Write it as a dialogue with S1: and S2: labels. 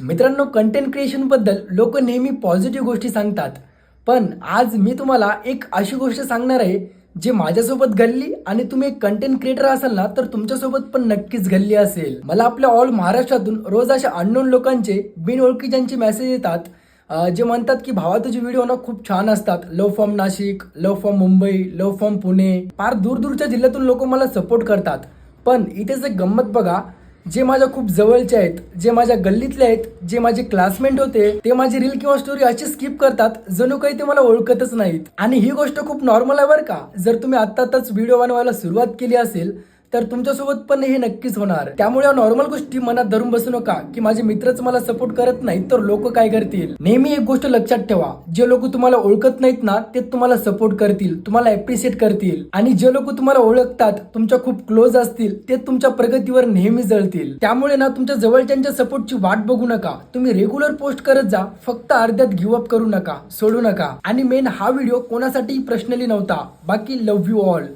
S1: मित्रांनो, content creation बद्दल लोक नेहमी पॉझिटिव्ह गोष्टी सांगतात. पण आज मी तुम्हाला एक अशी गोष्ट सांगणार आहे जे माझ्यासोबत घडली आणि तुम्ही एक कंटेंट क्रिएटर असाल ना, तर तुमच्यासोबत पण नक्कीच घडली असेल. मला आपल्या ऑल महाराष्ट्रातून रोज अशा अननोन लोकांचे बिनओळखीच्यांचे मेसेज येतात, जे म्हणतात की भावा तुझे व्हिडिओ ना खूप छान असतात. Love from Nashik, love from Mumbai, love from Pune, फार दूरदूरच्या जिल्ह्यातून लोक मला सपोर्ट करतात. पण इथेच एक गंमत बघा, जे माझ्या खूप जवळचे आहेत, जे माझ्या गल्लीतले आहेत, जे माझे क्लासमेट होते, ते माझी रील किंवा स्टोरी अशी स्किप करतात जणू काही ते मला ओळखतच नाहीत. आणि ही गोष्ट खूप नॉर्मल आहे बरं का. जर तुम्ही आत्ताच व्हिडिओ बनवायला सुरुवात केली असेल तर तुमच्यासोबत पण हे नक्कीच होणार. त्यामुळे या नॉर्मल गोष्टी मनात धरून बसू नका की माझे मित्रच मला सपोर्ट करत नाहीत तर लोक काय करतील. नेहमी एक गोष्ट लक्षात ठेवा, जे लोक तुम्हाला ओळखत नाहीत ना, ते तुम्हाला सपोर्ट करतील, तुम्हाला अप्रिशिएट करतील. आणि जे लोक तुम्हाला ओळखतात, तुमच्या खूप क्लोज असतील, ते तुमच्या प्रगतीवर नेहमी जळतील. त्यामुळे ना तुमच्या जवळच्यांच्या सपोर्टची वाट बघू नका. तुम्ही रेग्युलर पोस्ट करत जा, फक्त अर्ध्यात गिव्ह अप करू नका, सोडू नका. आणि मेन हा व्हिडिओ कोणासाठी पर्सनली नव्हता. बाकी लव्ह यू ऑल.